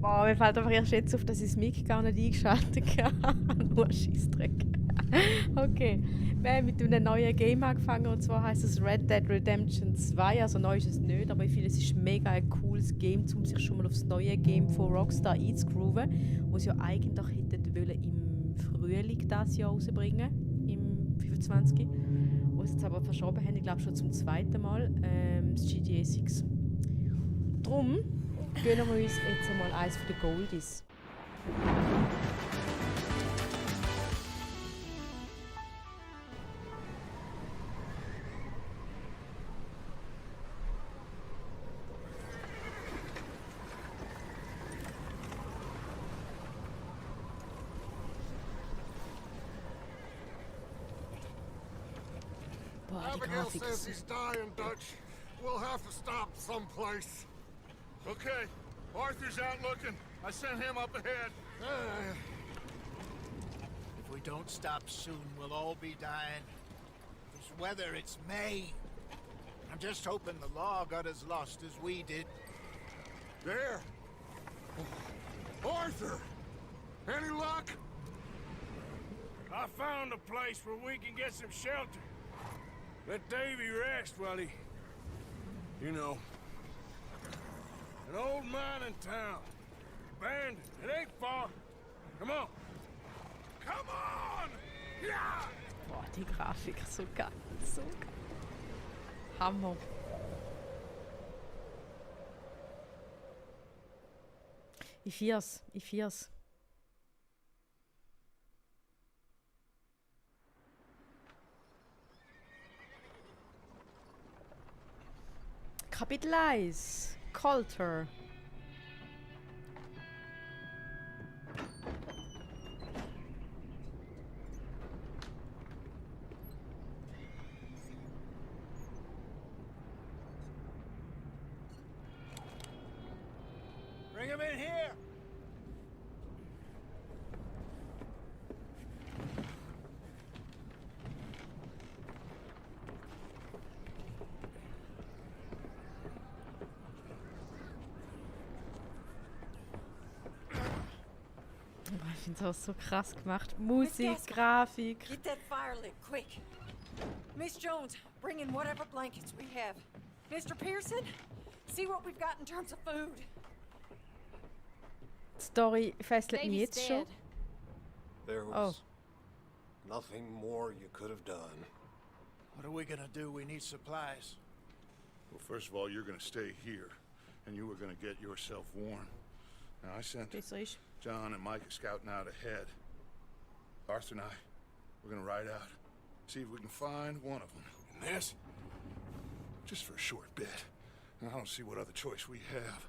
Boah, mir fällt einfach erst jetzt auf, dass ich das Mic gar nicht eingeschaltet habe. Nur Scheissdreck. Okay. Wir haben mit einem neuen Game angefangen und zwar heisst es Red Dead Redemption 2. Also neu ist es nicht, aber ich finde, es ist mega ein cooles Game, um sich schon mal aufs neue Game von Rockstar einzugrooven, wo sie ja eigentlich hätten wollen im Frühling dieses Jahr rausbringen, im 25. Wo sie es aber verschoben haben, ich glaube schon zum zweiten Mal, das GTA 6. Drum gönnen wir uns jetzt einmal eins von den Goldies. Boah, die Abigail Grafik says ist he's dying, Dutch. We'll have to stop someplace. Okay, Arthur's out looking. I sent him up ahead. If we don't stop soon, we'll all be dying. This weather, it's May. I'm just hoping the law got as lost as we did. There. Arthur! Any luck? I found a place where we can get some shelter. Let Davy rest while he... You know. An old mining town. Abandoned. It ain't far. Come on. Come on! Yeah! Boah, die Grafik, so geil, so geil. Hammer. Ich feier's. Kapitel 1. Coulter. Bring him in here! Ich finde es auch so krass gemacht. Musik, Grafik. Get that fire lit, quick. Miss Jones, bring in whatever blankets we have. Mr. Pearson, see what we've got in terms of food. Die Story fesselt mich jetzt schon. There was nothing more you could have done. What are we gonna do? We need supplies. Well, first of all, you're gonna stay here, and you were gonna get yourself warm. Now, I sent Besser ist. John and Mike scouting out ahead. Arthur and I, we're gonna ride out, see if we can find one of them. And this, just for a short bit. And I don't see what other choice we have.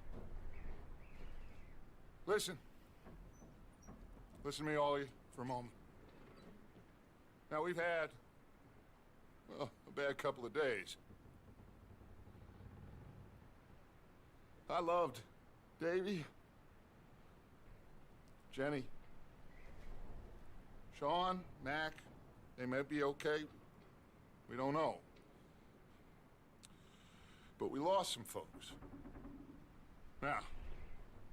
Listen. Listen to me, all of you, for a moment. Now, we've had, well, a bad couple of days. I loved Davy, Jenny, Sean, Mac. They may be okay. We don't know. But we lost some folks. Now,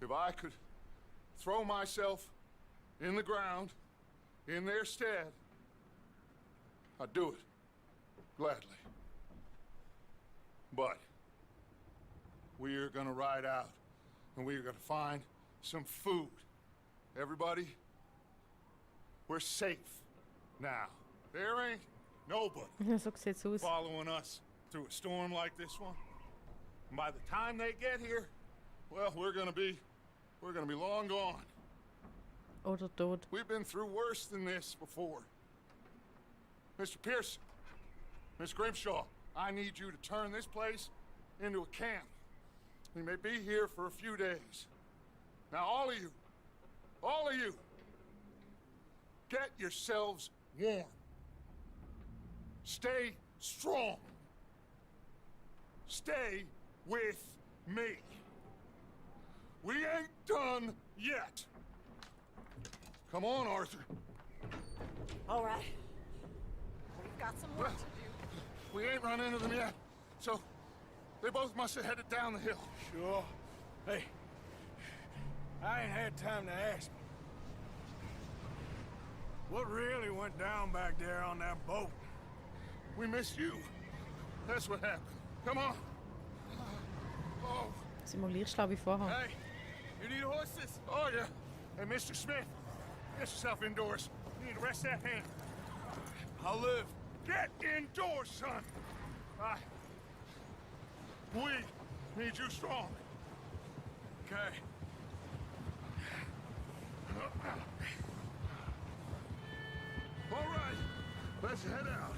if I could throw myself in the ground in their stead, I'd do it gladly. But we are gonna ride out and we are gonna find some food. Everybody, we're safe now. There ain't nobody So sieht's aus. following us through a storm like this one. And by the time they get here, well, we're gonna be long gone. Oder tot. We've been through worse than this before. Mr. Pearson, Miss Grimshaw, I need you to turn this place into a camp. We may be here for a few days. Now, all of you, get yourselves warm. Stay strong. Stay with me. We ain't done yet. Come on, Arthur. All right. We've got some work to do. We ain't run into them yet, so they both must have headed down the hill. Sure. Hey, I ain't had time to ask. What really went down back there on that boat? We missed you. That's what happened. Come on. Oh, Sind wir gleich schlau wie vorher? hey, you need horses? Oh, yeah. Hey, Mr. Smith, get yourself indoors. You need to rest that hand. I'll live. Get indoors, son. We need you strong. Okay. All right, let's head out.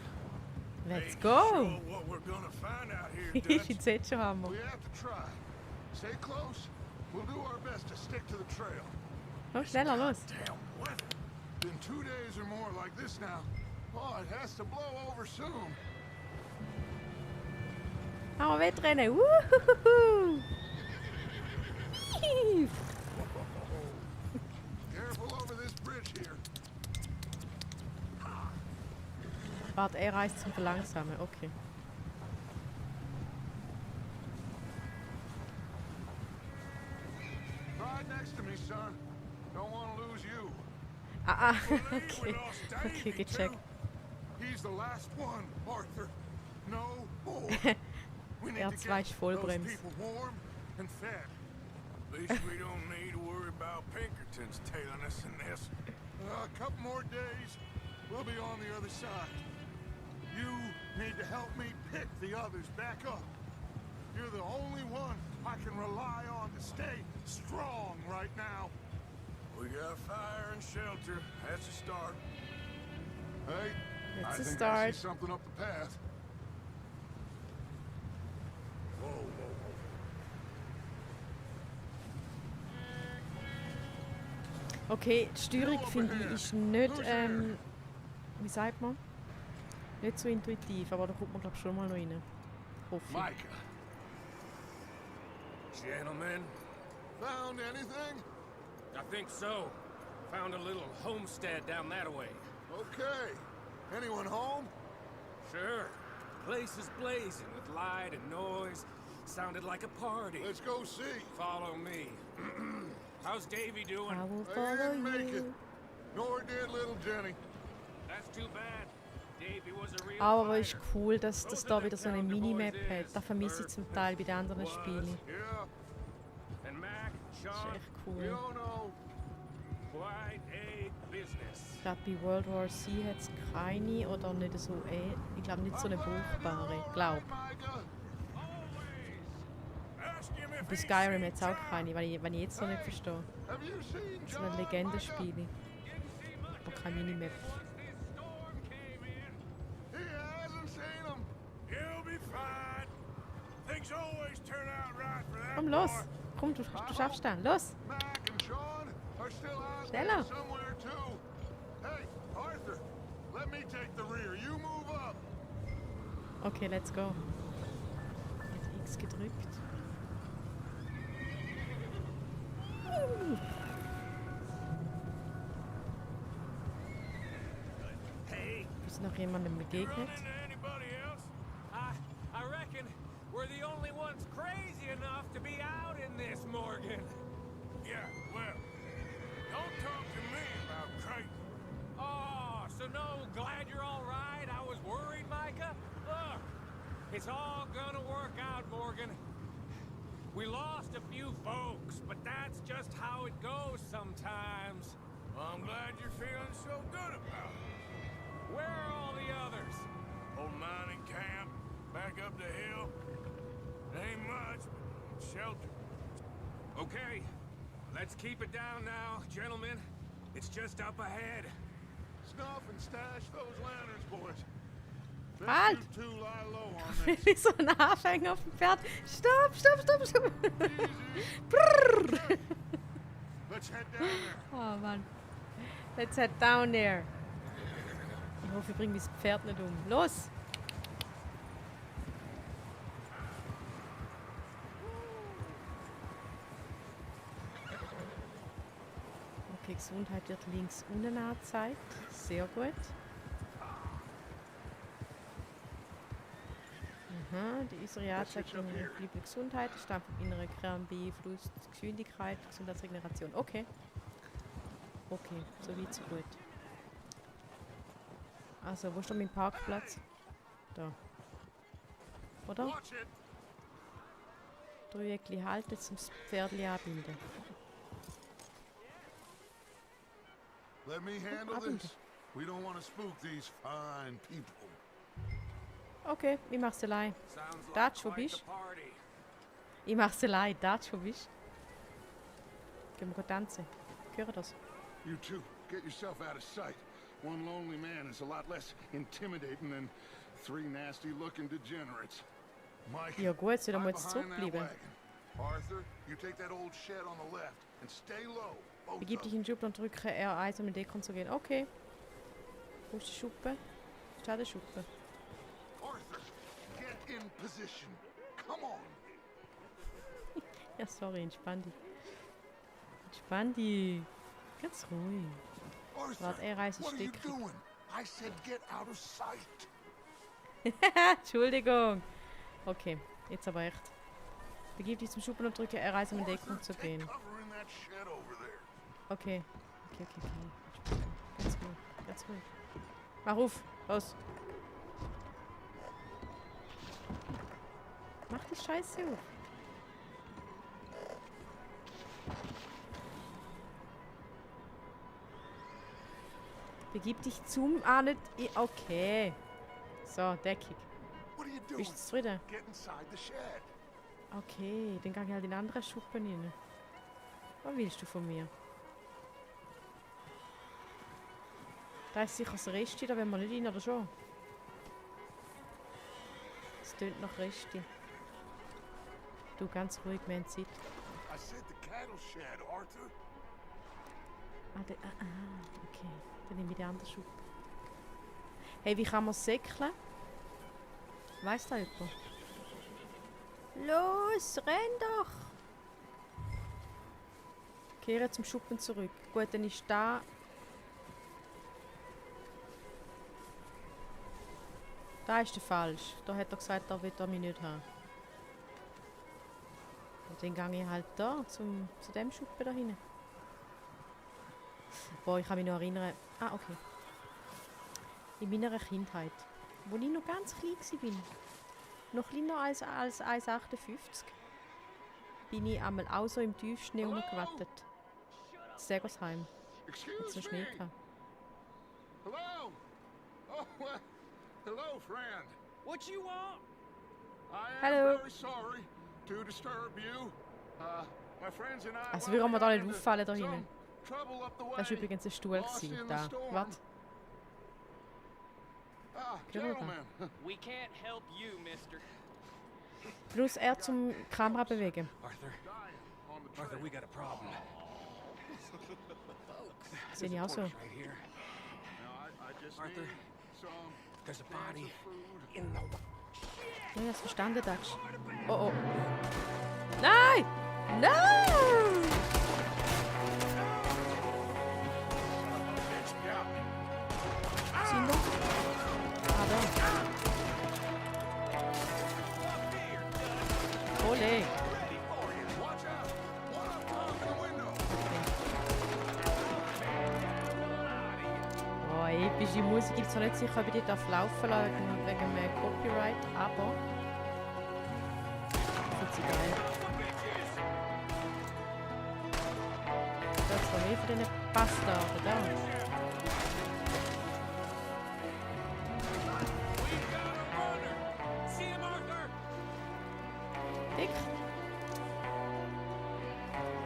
Let's Ain't go! Sure what we're gonna find out here, Ich Dutch. finde es jetzt schon Hammer. We have to try. Stay close. We'll do our best to stick to the trail. Los, schneller, los! Damn weather. Been 2 days or more like this now. Oh, it has to blow over soon. Aber Wettrennen! Wuhuhuhu. Careful over this bridge here. Warte, er reist zum Verlangsamen. Okay. Right next to me, son. Don't want to lose you. Ah, ah. We Okay. lost Okay, Davy, gecheckt. too. He's the last one, Arthur. No more. We need Er to zwei get Vollbrems. those people warm and fed. At least we don't need to worry about Pinkertons tailing us in this. A couple more days, we'll be on the other side. You need to help me pick the others back up. You're the only one I can rely on to stay strong right now. We got fire and shelter. That's a start. Hey, It's I a think I start. see something up the path. Whoa, whoa, whoa. Okay, die Steuerung finde ich ist nicht, wie sagt man? Nicht so intuitiv, aber da kommt man glaube ich schon mal noch rein. Hoffe ich. Micah, Gentlemen, found anything? I think so. Found a little homestead down that way. Okay. Anyone home? Sure. Place is blazing with light and noise. Sounded like a party. Let's go see. Follow me. How's Davy doing? I will They follow didn't make it. you. Nor did little Jenny. That's too bad. Davy was a real Aber ist fighter. cool, dass das da wieder so eine Minimap hat. Das vermisse ich zum Teil bei den anderen Spielen. Yeah, And Mac, Das ist Sean, echt we cool. don't know. quite a business. Ich glaube, bei World War C hat es keine oder nicht so ich glaube nicht so eine brauchbare. Glaub. Micah. Ask him if Bei he's Skyrim seen hat es auch John. keine, wenn ich jetzt noch nicht verstehe. Have you seen So John? eine Legendenspiele. Aber keine Minimap. He hasn't seen him. He'll be fine. Things always turn out right for that Komm, los! boy. Komm, du schaffst das. Los! Mac and Sean are still out Schneller. there somewhere too. Hey, Arthur, let me take the rear. You move up. Okay, let's go. Mit X gedrückt. Hey, Ist noch jemandem begegnet? Run into anybody else? I reckon we're the only ones crazy enough to be out in this, Morgan. Yeah, well, don't talk to me about crazy. Oh, so no, glad you're all right. I was worried, Micah. Look, it's all gonna work out, Morgan. We lost a few folks, but that's just how it goes sometimes. Well, I'm glad you're feeling so good about it. Where are all the others? Old mining camp, back up the hill. Ain't much, but shelter. Okay, let's keep it down now, gentlemen. It's just up ahead. Snuff and stash those lanterns, boys. Halt! Let's you two lie low on this. Wie so ein Anfänger auf dem Pferd. Stopp, stopp, stopp, stopp. Easy. Brrr. Let's head down there. Oh Mann. Let's head down there. Ich hoffe, ich bringe mein Pferd nicht um. Los! Okay, Gesundheit wird links unten angezeigt. Sehr gut. Aha, Zustand. Unsere Anzeige bleibt Gesundheit, Stand vom inneren Kern beeinflusst Geschwindigkeit, Gesundheitsregeneration. Okay. Okay, so weit, so gut. Also, wo ist denn mein Parkplatz? Da. Oder? Watch it. Dreieckli halten, zum Pferdli anbinden. Let me handle Abbinden. this. We don't want to spook these fine people. Okay, ich mach's allein. Sounds like Datsch, wo quite bist the party. Ich mach's allein. Datsch, wo bist Gehen wir tanzen. Hören das? You two, get yourself out of sight. One lonely man is a lot less intimidating than three nasty-looking degenerates. Mike, Ja gut, soll er mal hide jetzt behind that zurückbleiben. wagon. Arthur, you take that old shed on the left and stay low. Both Begib of dich you. in den Schub und drücke R1, um in Deckung zu gehen. Okay. Wo ist die Schuppe? Ist da die Schuppe? Arthur, get in position. Come on. Ja, sorry, entspann dich. Entspann dich. Ganz ruhig. Arthur, Warte, R1 ist what are you dick. doing? I said get out of sight. Entschuldigung. Okay, jetzt aber echt. Begib dich zum Schuppen und drücke R1, um in Deckung Arthur, zu take gehen. cover in that shed over there. Okay. Okay. Entspann. Ganz ruhig. Ganz ruhig. Mach auf. Los. Mach die Scheiße auf. Begib dich zum... Ah, nicht... Okay. So, Deckung. What are you doing? Bist du zufrieden? Get inside the shed. Okay, dann gehe ich halt in andere Schuppen rein. Was willst du von mir? Da ist sicher das Resti, da wollen wir nicht rein, oder schon? Es tönt nach Resti. Du, ganz ruhig, wir haben Zeit. I said the cattle shed, Arthur. Okay. Dann nehme ich die andere Schuppe. Hey, wie kann man säckeln? Weiss da jemand? Los, renn doch! Kehre zum Schuppen zurück. Gut, dann ist da... Da ist der falsch. Da hat er gesagt, da will er mich nicht haben. Und dann gehe ich halt da, zu dem Schuppen da hinten. Boah, ich kann mich noch erinnern... Ah, okay. In meiner Kindheit, wo ich noch ganz klein war, noch kleiner als 1,58, bin ich einmal auch so im Tiefschnee rumgewartet. In Segersheim. Hat Excuse so Schnee me. gehabt. Hello? Oh, well, hello, friend. What you want? I am Hello. very sorry to disturb you. My friends and I Also würden wir da nicht got auffallen da into hinten. some trouble up the way. Das war übrigens ein Stuhl. Lost in the Da. storm. Warte. Gehört er? Gentlemen, We can't help you, mister. Plus R zum Kamera bewegen. Arthur, on the Arthur, trail. we got a problem. Sehe ich auch so. Right here. Now, I just Arthur, need some there's a cans body of food. in the... Ja, das verstanden, Dutch. Oh, oh. Nein! Nein! Bitch, got me. Sind noch? Ah, da. Ole. Watch out! One up top in the window. Oh, epische Musik. Ich bin zwar nicht sicher, ob ich die darf laufen lassen wegen dem Copyright, aber ich finde sie geil. Das war mehr für den Bastarden da. See him, Arthur! Dick.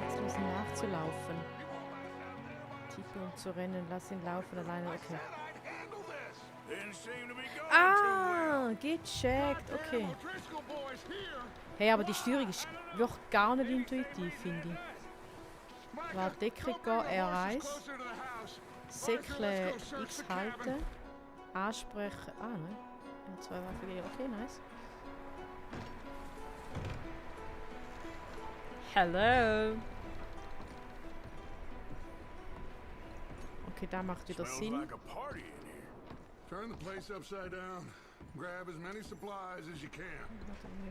Jetzt los ihn nachzulaufen. Tippe um zu rennen, lass ihn laufen alleine. Okay. I'd handle this. Didn't seem to be going Ah, gecheckt. Okay. Driscoll boys here. Hey, aber die Steuerung ist wirklich gar nicht intuitiv, finde ich. War Deckung gehen, R1, Closer to the house. Säckle X halten, ansprechen. Ah, nein. Ja, 2 Waffen geben. Okay, nice. Hello. Okay, da macht wieder Smells Sinn. like a party in here. Turn the place upside down. Grab as many supplies as you can.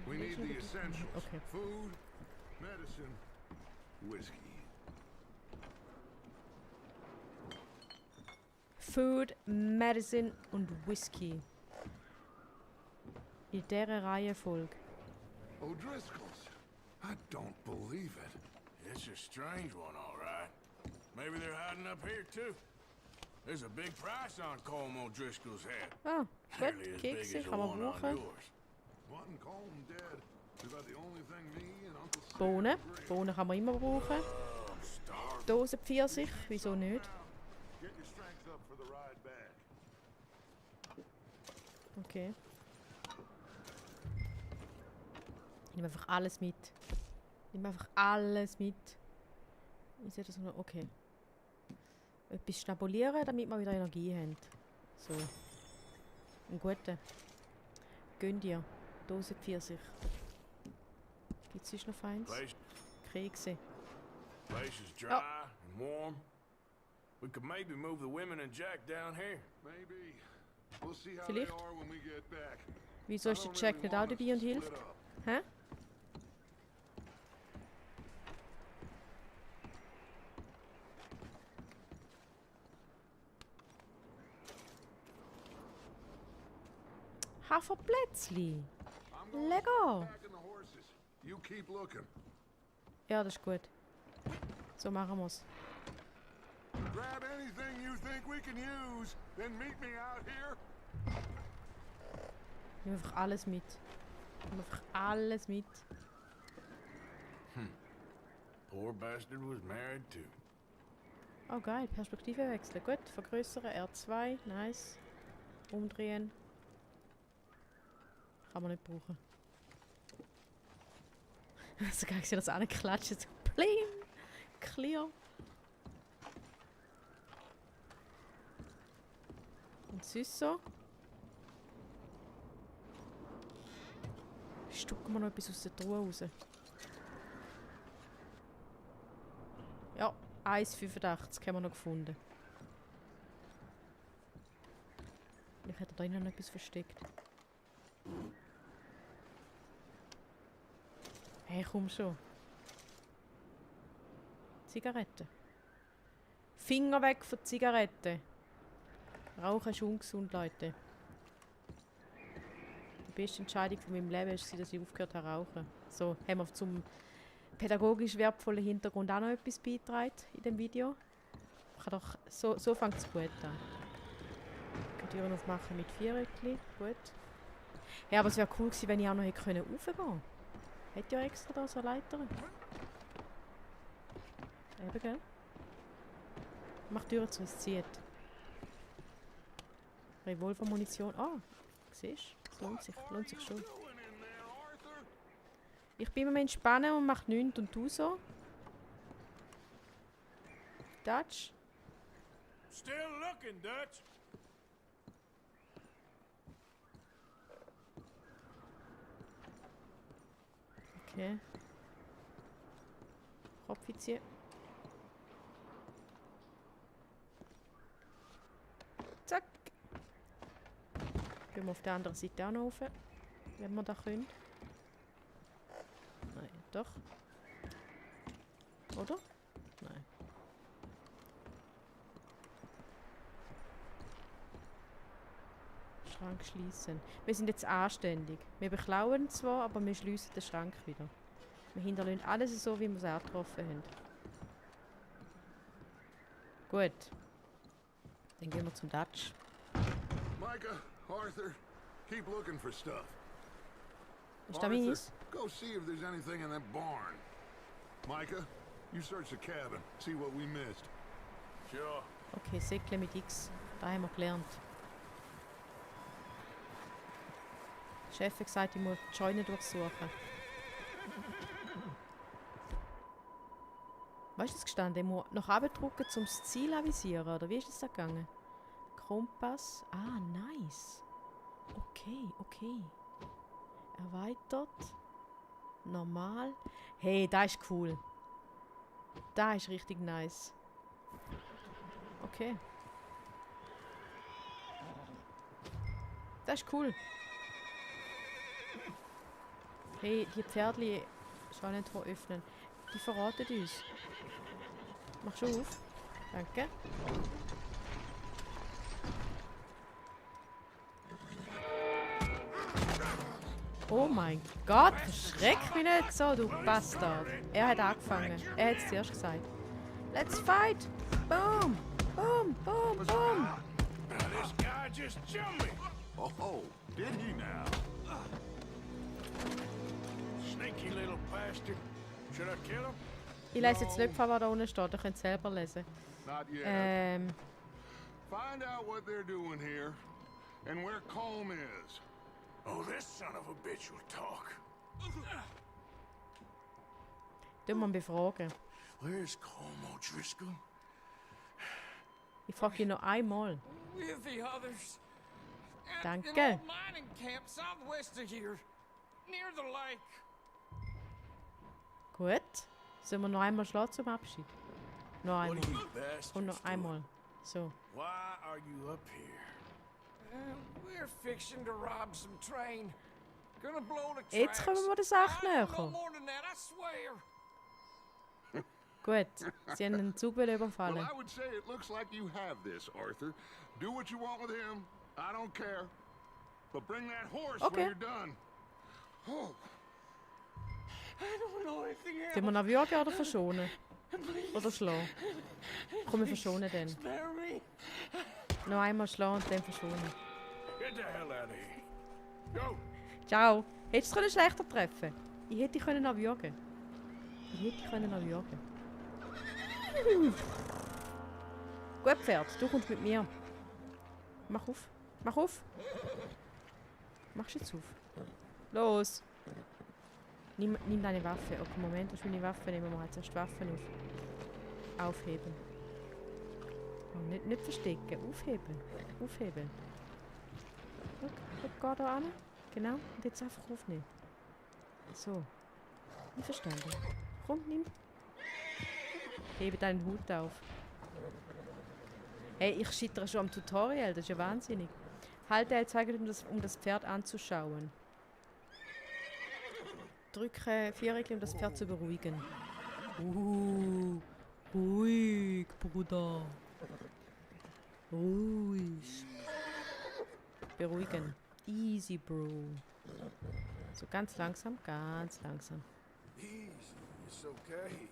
We need the essentials. Okay. Food, medicine, whiskey. Food, Medicine und Whisky. In dieser Reihenfolge. O'Driscoll's. I don't believe it. It's a strange one, all right. Maybe they're hiding up here, too. There's a big price on Colm O'Driscoll's head. Ah, gut, Nearly as big Kekse as the kann man one on brauchen. yours. Wanting Colm dead is about the only thing me and Uncle Sam Bohnen. agree. Bohnen kann man immer brauchen. I'm starving. Dose Pfirsich, wieso nicht? Get your strength up for the ride back. Okay. Nimm einfach alles mit. Nimm einfach alles mit. Ich sehe das noch. Okay. Etwas schnabulieren, damit wir wieder Energie haben. So. Ein guter. Gönn dir. Dose Pfirsich. Gibt es sonst noch eins? Place, Kekse. place is dry and warm. We could maybe move the women and Jack down here. Maybe. We'll see how Vielleicht. they are when we get back. Wieso I ist der don't Jack really nicht auch want us dabei und to hilft? split up. Hä? Haferplätzli. I'm going Lecker. back in the horses. You keep looking. Ja, das ist gut. So machen wir's. Grab anything you think we can use, then meet me out here. Nimm einfach alles mit. Nimm einfach alles mit. Poor bastard was married too. Oh geil, Perspektive wechseln. Gut, vergrößern, R2, nice. Umdrehen. Kann man nicht brauchen. So geil, ich das angeklatschen. So pling! Clear. Und sonst so. Stucken wir noch etwas aus der Truhe raus. Ja, 1,85 haben wir noch gefunden. Vielleicht hat er da innen noch etwas versteckt. Hey, komm schon. Zigaretten. Finger weg von Zigaretten. Rauchen ist ungesund, Leute. Die beste Entscheidung von meinem Leben war, dass ich aufgehört habe zu rauchen. So, haben wir zum pädagogisch wertvollen Hintergrund auch noch etwas beitragen in dem Video. Kann doch, so fängt es gut an. Ich kann Türen aufmachen mit 4 Röckchen. Gut. Ja, aber es wäre cool gewesen, wenn ich auch noch hätte raufgehen können. Hätte ja extra da so eine Leiter. Eben, gell? Mach die Türen zu, es zieht. Revolvermunition. Ah, siehst du? Es lohnt sich schon. Doing in there, Arthur? Ich bin immer entspannen und mache nichts und du so. Dutch. Still looking, Dutch. Okay. Kopf ziehen. Zack. Gehen wir auf der anderen Seite auch noch rauf, wenn wir da können. Nein, doch. Oder? Nein. Schrank schließen. Wir sind jetzt anständig. Wir beklauen zwar, aber wir schließen den Schrank wieder. Wir hinterlassen alles so, wie wir es auch getroffen haben. Gut. Dann gehen wir zum Dutch. Micah, Arthur, keep looking for stuff. Ist da meins? Go see if there's anything in that barn. Micah, you search the cabin, see what we missed. Sure. Okay, Säckle mit X. Da haben wir gelernt. Der Chef hat gesagt, ich muss die Scheune durchsuchen. Weißt du, das gestanden? Ich muss nach oben drücken, um das Ziel avisieren, oder wie ist das da gegangen? Kompass. Ah, nice. Okay, okay. Erweitert. Normal. Hey, das ist cool. Das ist richtig nice. Okay. Das ist cool. Hey, die Pferdli schon nicht öffnen. Die verraten uns. Machst du auf? Danke. Oh mein Gott, verschreck mich nicht so, du Bastard. Er hat angefangen. Er hat es zuerst gesagt. Let's fight! Boom! Boom! Boom! Boom! This guy just jumped me. Oh, did he now? Sneaky little bastard. Should I kill him? Ich lese jetzt nicht vor, was da unten steht. Ihr könnt es selber lesen. Not yet. Find out what they're doing here and where Colm is. Oh, this son of a bitch will talk. Tun wir ihn befragen. Where's Colm O'Driscoll? Ich frage ihn noch einmal. With the others. At Danke. an old mining camp southwest of here. Near the lake. Gut. Sollen wir noch einmal schlagen zum Abschied? Noch What einmal. are you bastards Und noch doing? einmal. So. Why are you up here? We're fixing to rob some train. Gonna blow the tracks. Jetzt kommen wir der Sache I näher. know more than that, I swear. Gut. Sie haben den Zug Well, überfallen. I would say it looks like you have this, Arthur. Do what you want with him. I don't care. But bring that horse Okay. when you're done. Oh, I don't know anything else. Sollen wir noch würgen oder verschonen? Oder schlagen? Komm, wir verschonen dann. Spare me. Noch einmal schlagen und dann verschonen. Get the hell out of here. Go. Ciao. Hättest du es schlechter treffen? Ich hätte dich noch würgen. Ich hätte dich noch würgen. Gut, Pferd. Du kommst mit mir. Mach auf. Mach auf. Machst du jetzt auf? Los. Nimm deine Waffe. Okay, Moment. Das ist meine Waffe. Nehmen wir mal zuerst die Waffen auf. Aufheben. Oh, nicht verstecken. Aufheben. Aufheben. Guck da an. Genau. Und jetzt einfach aufnehmen. So. Einverstanden. Komm, nimm. Hebe deinen Hut auf. Hey, ich scheitere schon am Tutorial. Das ist ja wahnsinnig. Halte L2, um das Pferd anzuschauen. Drücke Viereckli, um das Pferd zu beruhigen. Ruhig, Bruder. Ruhig. Beruhigen. Easy, Bro. So ganz langsam, ganz langsam. Easy. It's okay.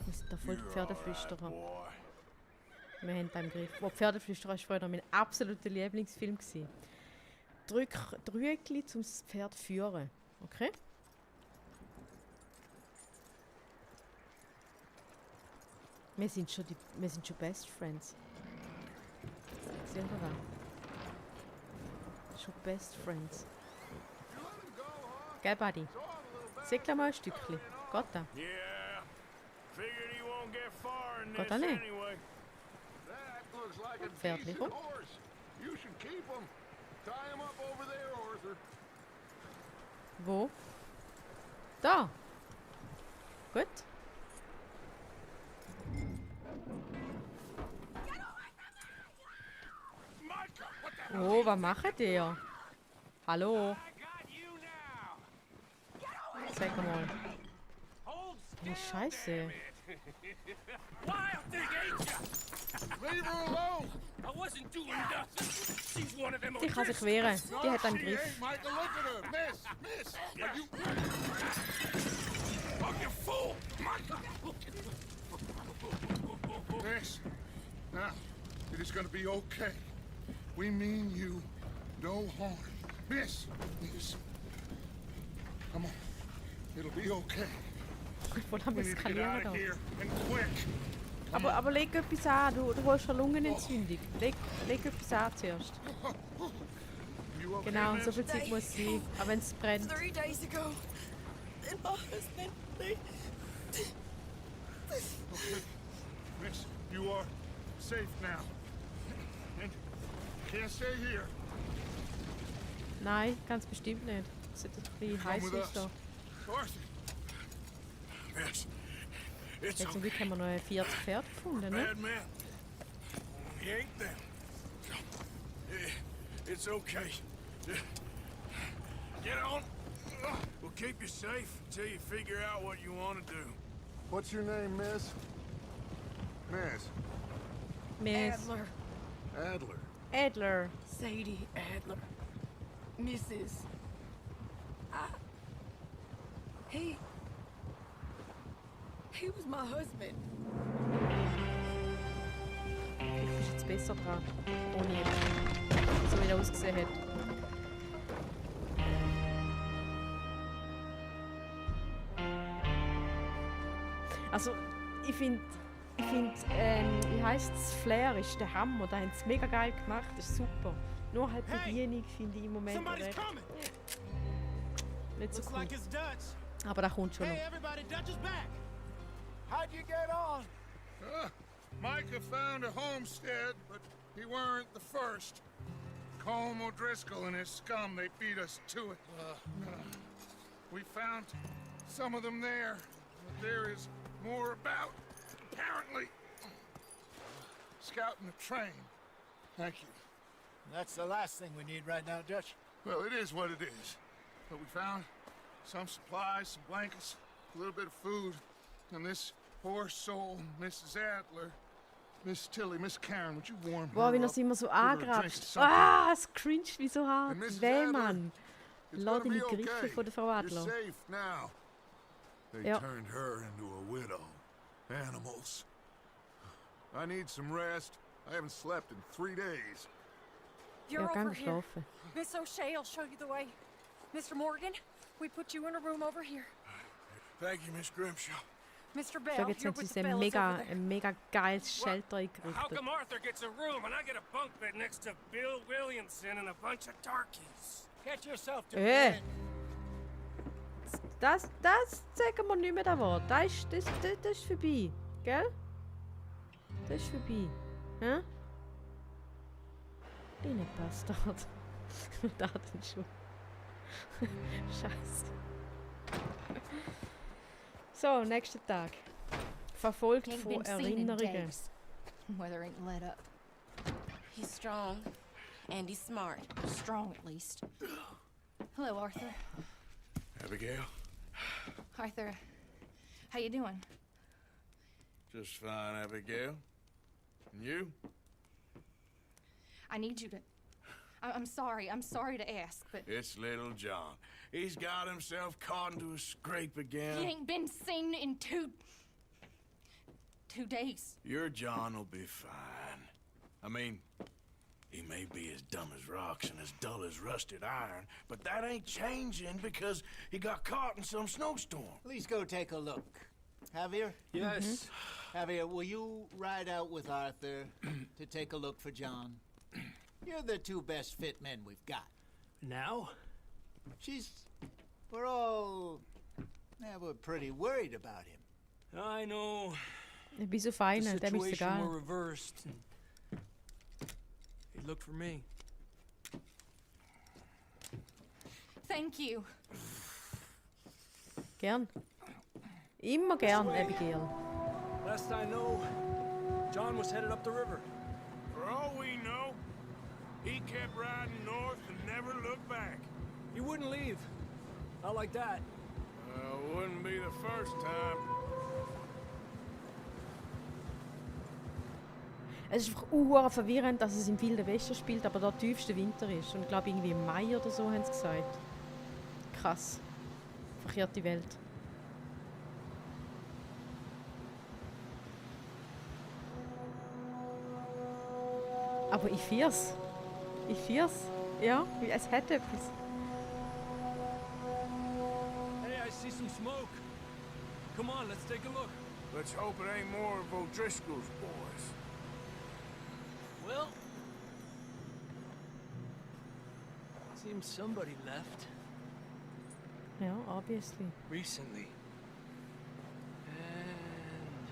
Wir sind da voll die You're all Pferdeflüsterer. right, boy. Wir haben beim Griff. Wo Pferdeflüsterer war früher mein absoluter Lieblingsfilm gewesen. Drück Dreieckli, um das Pferd zu führen. Okay? Wir sind schon Best Friends. Sehen wir da? Schon Best Friends. Gell, Buddy? Säckle mal ein Stückchen. Geht da? Yeah. Figured he won't get far in Got this on it. anyway. that looks like a Pferdli, decent komm. horse. You should keep him. Tie him up over there, Arthur. Wo? Da! Gut. Micah, what the Oh, was macht ihr? Hallo? I got you now. Sag mal. Hold Wie scheiße. Wild thing, ain't ya? Leave her alone. I wasn't doing nothing. She's one of them Die kann sich O'Driscolls. wehren. Die hat einen She Griff. ain't, Michael. Look at her. Miss. Are you... fuck, you fool! Micah! Miss. Now, it is going to be okay. We mean you no harm. Miss. Come on. It'll be okay. Voll am We need to get Eskalieren out da. of here and quick. Aber leg etwas an. Du hast eine Lungenentzündung. Leg etwas an zuerst. You okay, Genau, miss? so viel Zeit muss sein. Aber wenn es brennt. 3 days ago, in my husband, they... Miss, you are safe now. And can't stay here. Nein, ganz bestimmt nicht. Es sollte ein bisschen heiß Come with sein da. Arthur. Miss, it's Jetzt zum okay. Glück haben wir noch ein viertes Pferd gefunden, ne? Bad man. He ain't them. It's okay. Get on. We'll keep you safe until you figure out what you want to do. What's your name, miss? Miss. Miss Adler. Adler. Adler. Sadie Adler. Mrs. He was my husband. Du bist jetzt besser dran. Ohne jetzt. So wie er ausgesehen hat. Also, ich finde, wie heisst es, Flair ist der Hammer. Da haben sie mega geil gemacht, das ist super. Nur halt die Bedienung finde ich im Moment Somebody's recht coming. nicht so Looks cool. like it's Dutch. Aber da kommt schon Hey, noch. everybody, Dutch is back. How'd you get on? Micah found a homestead, but he weren't the first. Colm O'Driscoll and his scum, they beat us to it. We found some of them there, but there is more about, apparently. Scouting the train. Thank you. That's the last thing we need right now, Dutch. Well, it is what it is. But we found some supplies, some blankets, a little bit of food, and this poor soul, Mrs. Adler, Miss Tilly, Miss Karen, would you warm her Boah, wie er up? sie immer so Give her a drink of angrapscht. something. Ah, es cringe wie so hart. And Mrs. Weh, Adler, Mann. It's Lass gonna deine be Griffe okay. von der Frau You're Adler. safe now. They Ja. turned her into a widow. Animals. I need some rest. I haven't slept in 3 days. You're Ja, over gang here. schlafen. Miss O'Shea will show you the way. Mr. Morgan, we put you in a room over here. Thank you, Miss Grimshaw. Mr. Schau, Bell, jetzt you're haben sie with so the ein fellas mega, over there. ein mega geiles Shelter How eingerichtet. come Arthur gets a room and I get a bunk bed next to Bill Williamson and a bunch of darkies? Get yourself to Äh. bed. Das sagen wir nicht mehr das Wort. Das ist vorbei. Gell? Das ist vorbei. Hä? Kleiner Bastard. Da denn schon. Scheiße. So, nächster Tag. Verfolgt Ain't von been seen in Erinnerungen. days. Weather ain't let up. He's strong and he's smart. Strong, at least. Hello, Arthur. Abigail? Arthur, how you doing? Just fine, Abigail. And you? I need you to... I'm sorry to ask, but It's little John. He's got himself caught into a scrape he again. ain't been seen in two days. Your John will be fine. I mean, he may be as dumb as rocks and as dull as rusted iron, but that ain't changing because he got caught in some snowstorm. Please go take a look. Javier? Yes. Javier, will you ride out with Arthur to take a look for John? You're the two best fit men we've got. Now? We're pretty worried about him. I know. Ich bin so The fein, dem ist situation egal. were reversed. And he looked for me. Thank you. Gern. Immer gern, Abigail. Last I know, John was headed up the river. For all we know, he kept riding north and never looked back. He wouldn't leave. Not like that. Wouldn't be the first time. Es ist einfach verwirrend, dass es im Wilden Westen spielt, aber der tiefste Winter ist. Und ich glaube, irgendwie im Mai oder so haben sie gesagt. Krass. Verkehrte Welt. Aber ich fier's. Ich fier's. Ja, es hat etwas. Hey, I see some smoke. Come on, let's take a look. Let's hope it ain't more of O'Driscoll's boys. Well, seems somebody left Ja, obviously. recently. And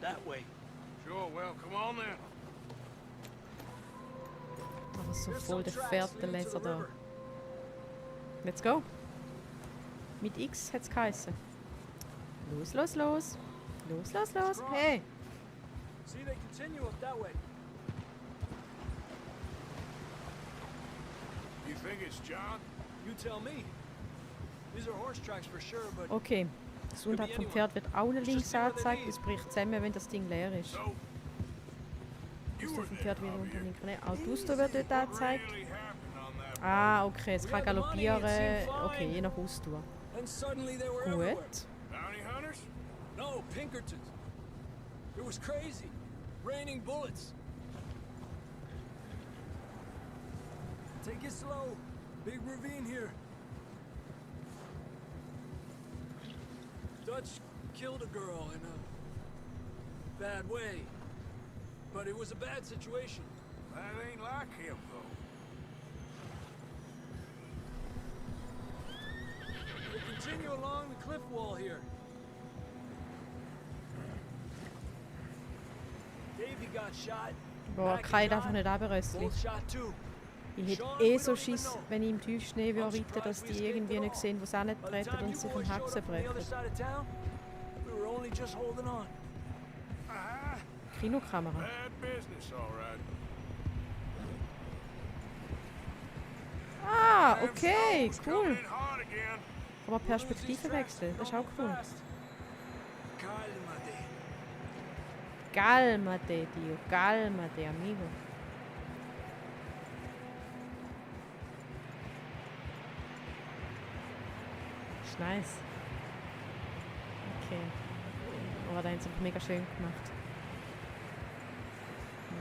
that way. Sure, well, come on then. Aber so There's voll some der tracks leading to Pferdeleser the da. river. Let's go. Mit X hat's geheißen. Los, los, los. Los, los, los. Hey. See, they continue up that way. You think it's John? You tell me. These are horse tracks for sure, but Okay. Das Unterhalb vom Pferd wird auch eine links angezeigt. Es bricht zusammen, wenn das Ding leer ist. So, Das you vom were Pferd there wieder out unter here. den Knien. Auch die Ausdauer wird dort angezeigt. Really happened on that Ah, okay. Es kann galoppieren. Okay, je nach Ausdauer. and suddenly they were everywhere. Gut. bounty hunters? No, Pinkertons. It was crazy. Raining bullets. Take it slow. Big ravine here. Dutch killed a girl in a bad way. But it was a bad situation. That ain't like him, though. We'll continue along the cliff wall here. Davey got shot. Boah, Mac Kai and darf einfach John nicht runterrösseln. both shot too. Ich hätte eh so Schiss, wenn ich im Tiefschnee reiten, dass die irgendwie nicht sehen, wo sie hintreten und sich einen Haxen brechen. We were only just holding on. Ah, Kinokamera. bad business, all right. Ah, Them okay, stones coming cool. in hard again. Kann man Perspektive wechseln, das ist auch cool. Calmate, tío, calmate, amigo. Ist nice. Okay. Aber da haben sie mega schön gemacht.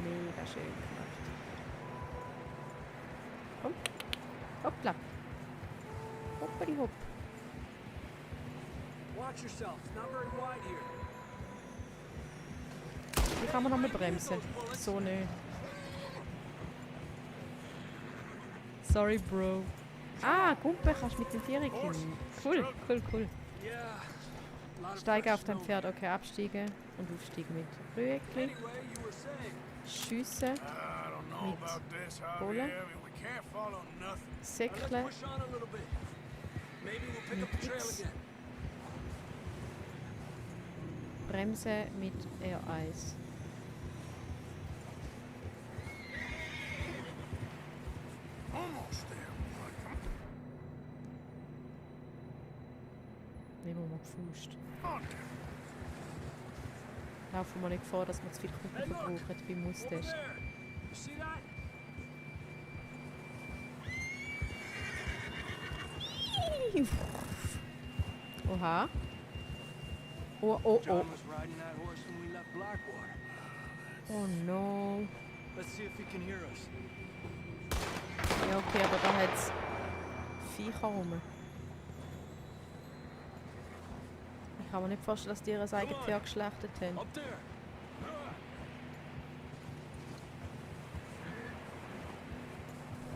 Mega schön gemacht. Komm. Hoppla. Hoppadi hopp. Watch yourself. It's not very wide here. Wie kann man nochmal bremsen? So nicht. Sorry, Bro. Ah, Gumpe kannst du mit dem Vierer kommen. Cool, cool, cool. Yeah. Lot of Steige fresh auf dein snow. Pferd, okay, absteigen und aufsteigen mit Rüegli. Anyway, you were saying. Schiessen, I don't know Mit about this, Bolle. Javier. We can't follow nothing. Let's Säckle push on a little bit. Maybe we'll pick up the trail X. again. Bremse mit R1. Almost there. Nehmen wir mal die Faust. Come on. Laufen wir nicht vor, dass wir zu viel Kuchen Hey, look. verbrauchen beim Over Austest. there. You see that? Oha. Oh, oh, oh. John was riding that horse when we left Blackwater. Oh no. Let's see if he can hear us. Ja, okay, aber da hat es Viecher rum. Ich kann mir nicht vorstellen, dass die ihr eigenes Pferd geschlachtet haben. Up there.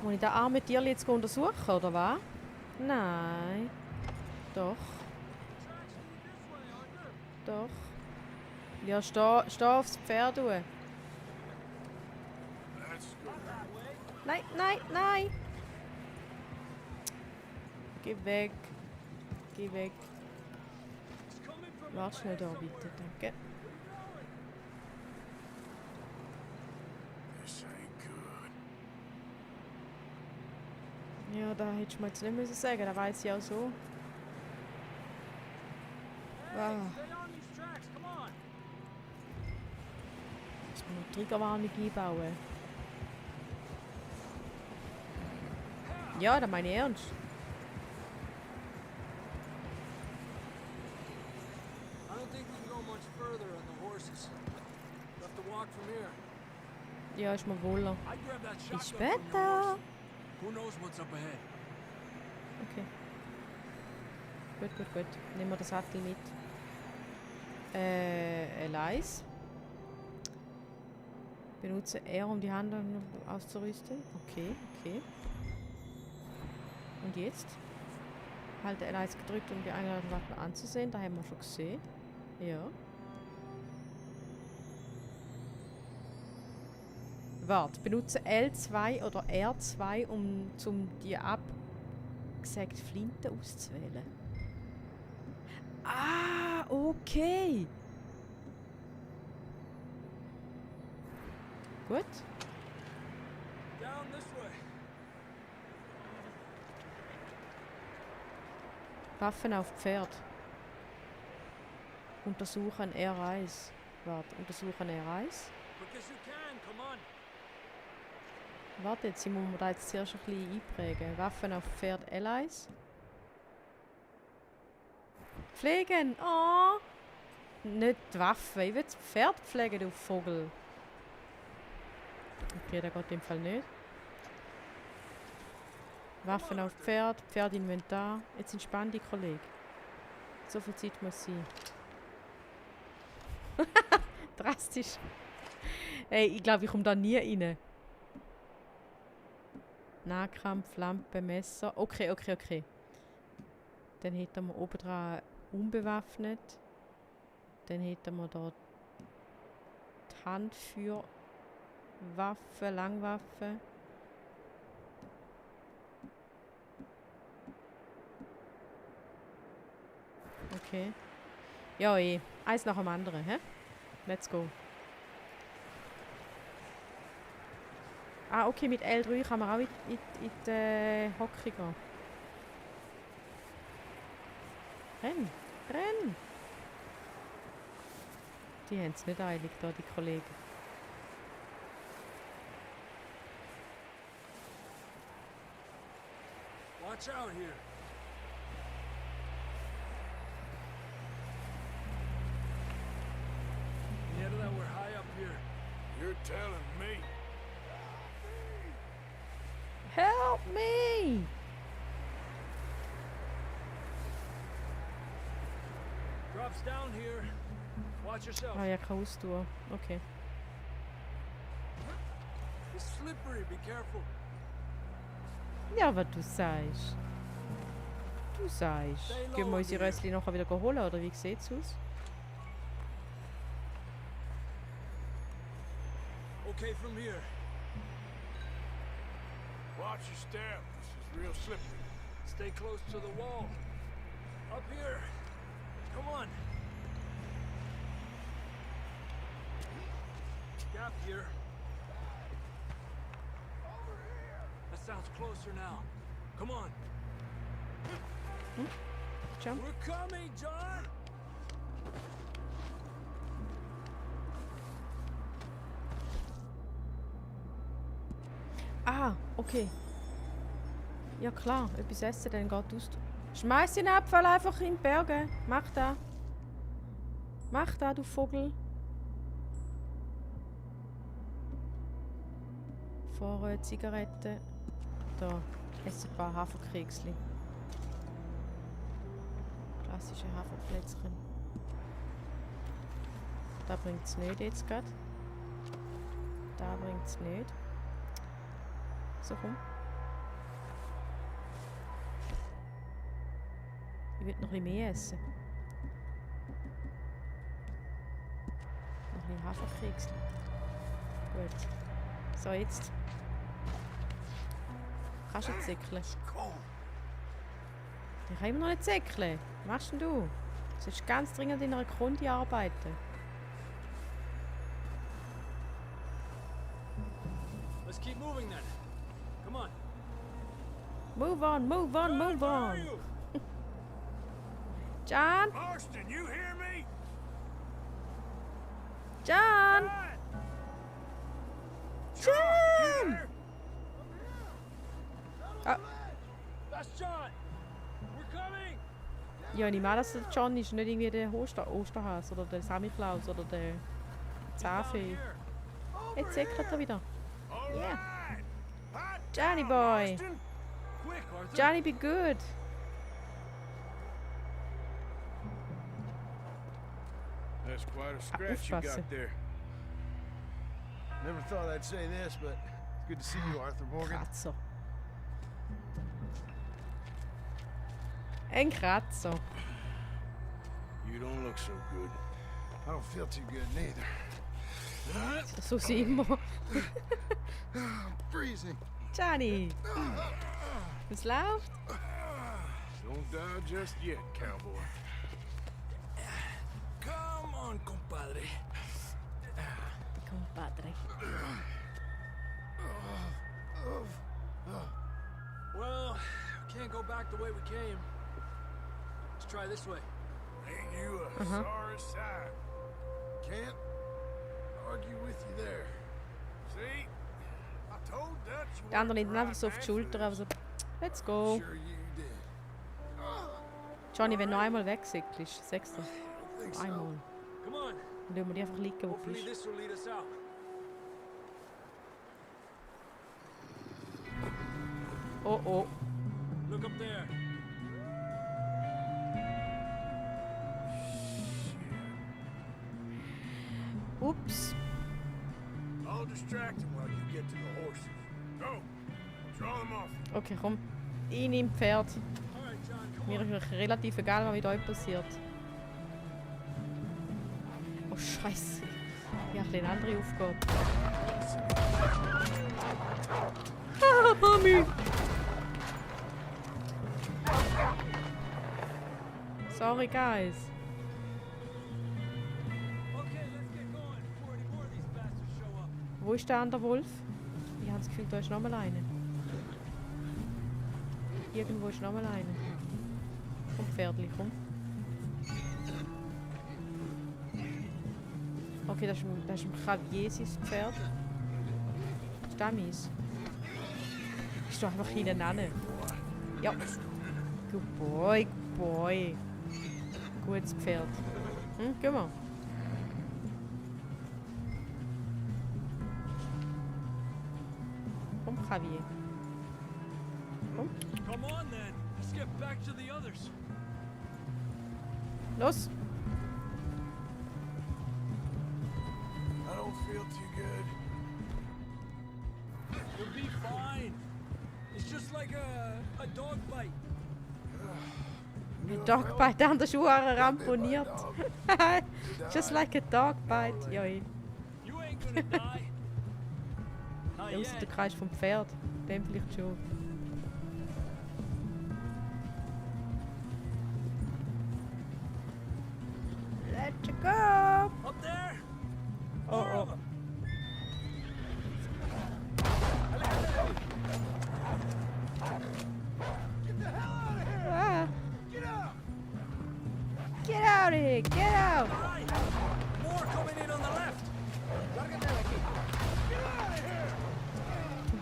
Muss ich das arme Tier jetzt untersuchen, oder was? Nein. Doch. Doch. Ja, steh aufs Pferd. Du. That's good. Nein, nein, nein! Geh weg. Geh weg. Warte schnell da, bitte. Danke. This ain't good. Ja, da hättest du mir jetzt nicht müssen sagen, da weiß ich auch so. Wow. Stay on these tracks. Come on. Muss man noch Triggerwarnung einbauen? Ja, das meine ich ernst. I don't think we can go much further on the horses. We'll have to walk from here. Ja, ist mir wohler. I'd grab that Bis shotgun from your später. horse. Who knows what's up ahead? Okay. Gut, gut, gut. Nehmen wir den Sattel mit. Elias. Benutze R, um die Hand auszurüsten. Okay, okay. Und jetzt? Halte Elias gedrückt, um die eingeladenen Waffen anzusehen. Da haben wir schon gesehen. Ja. Warte, benutze L2 oder R2, um die abgesägte Flinte auszuwählen. Ah, okay. Gut. Down this way. Waffen auf Pferd. Untersuchen R1. Warte, untersuchen R1. Warte, jetzt müssen wir da jetzt zuerst ein bisschen einprägen. Waffen auf Pferd L1. Pflegen! Oh! Nicht die Waffe. Ich will das Pferd pflegen, du Vogel. Okay, der geht im Fall nicht. Waffen auf Pferd, Pferdinventar. Jetzt entspann dich, Kollege. So viel Zeit muss sein. Drastisch. Ey, ich glaube, ich komme da nie rein. Nahkampf, Lampe, Messer. Okay. Dann hätten wir oben dran unbewaffnet. Dann hätten wir dort die Handfeuerwaffe, Langwaffe. Okay. Ja, eins nach dem anderen, hä? Let's go. Ah, okay, mit L3 kann man auch in die Hocke gehen. Renn! Die haben es nicht eilig, da, die Kollegen. Watch out here. Mierda, we're high up here. You're telling me. Help me! Drops down here. Watch yourself. Ah ja, kann austun. Okay. It's slippery, be careful. Ja, was du sagst. Gehen wir unsere Rössli nachher wieder holen, oder wie sieht's aus? Okay, from here. Watch your step. This is real slippery. Stay close to the wall. Up here. Come on. Gap here. That sounds closer now. Come on. Jump. We're coming, John. Ah, okay. Ja klar, etwas essen, dann geht aus. Schmeiß den Abfall einfach in die Berge. Mach das. Mach das, du Vogel. Vorräte, Zigaretten. Da, esse ein paar Haferkeksli. Klassische Haferplätzchen. Da bringt es nicht jetzt gerade. Da bringt es nicht. So, komm. Ich will noch ein bisschen mehr essen. Noch ein bisschen Haferkeks. Gut. So, jetzt. Kannst du zäckeln? Ich kann immer noch nicht zäckeln. Was machst denn du? Du sollst ganz dringend in einer Kunde arbeiten. Let's keep moving then. Come on. Move on, move on, move on. John? Marston, you hear me? John! John! Ah. That's John. We're coming. Ja, ich meine, dass der John ist, nicht irgendwie der Osterhase oder der Samichlaus oder der Zahnfee. Jetzt säckelt er wieder. Yeah. Johnny boy. Quick, Arthur. Johnny, be good. That's quite a scratch you got there. Never thought I'd say this, but it's good to see you, Arthur Morgan. Kratzer. Ein Kratzer. You don't look so good. I don't feel too good neither. So sind immer. I'm freezing. Johnny. Was läuft? Don't die just yet, cowboy. Come on, compadre. Compadre. Well, we can't go back the way we came. try this way. Ain't you a sorry sight? Can't argue with you there. See? I told Dutch you Die anderen weren't nehmen einfach so auf die right man for Schulter, also let's go. Sure you did. Johnny, wenn du noch einmal wegsäckelst, sagst du. Think so. Einmal. Come on. Dann lassen wir die einfach liegen, wo du Hopefully bist. this will lead us out. Oh oh. Look up there. Ups. I'll distract him while you get to the horses. Go! Draw them off. Okay, komm. Ich nehme Pferd. All right, John, come Mir on. ist relativ egal, was mit euch passiert. Oh Scheiße. Ich habe eine andere Aufgabe. Ah, Mami! Sorry, guys. Okay, let's get going before any more of these bastards show up. Wo ist der andere Wolf? Ich habe das Gefühl, da ist noch mal einer. Irgendwo ist noch mal einer. Komm, Pferdli, komm. Okay, das ist ein Javier sein Pferd. Ist das meins? Ist doch einfach hinten ran. Ja. Good boy, good boy. Gutes Pferd. Geh mal. Komm, Javier. Komm. Come on then. Let's get back to the others. Los. I don't feel too good. You'll be fine. It's just like a dog bite. Ein Dogbite, der andere Schuhe ramponiert. Just like a dog bite. Ja, You ain't gonna die. Not außer der yet. Kreis vom Pferd. Dem vielleicht schon. Let's go! Up there. Oh, More oh. of 'em. Ah. Get out of here! Get out! All right. More coming in on the left.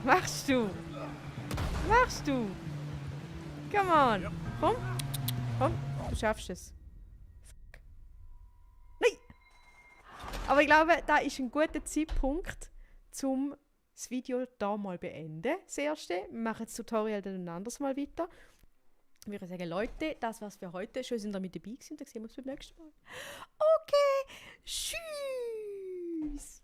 Machst du? Machst du? Come on! Komm! Komm! Du schaffst es. Fuck. Nein! Aber ich glaube, da ist ein guter Zeitpunkt, um das Video hier mal beenden. Das erste. Wir machen das Tutorial dann ein anderes Mal weiter. Ich würde sagen, Leute, das war's für heute. Schön, dass ihr mit dabei gewesen. Dann sehen wir uns beim nächsten Mal. Okay, tschüss!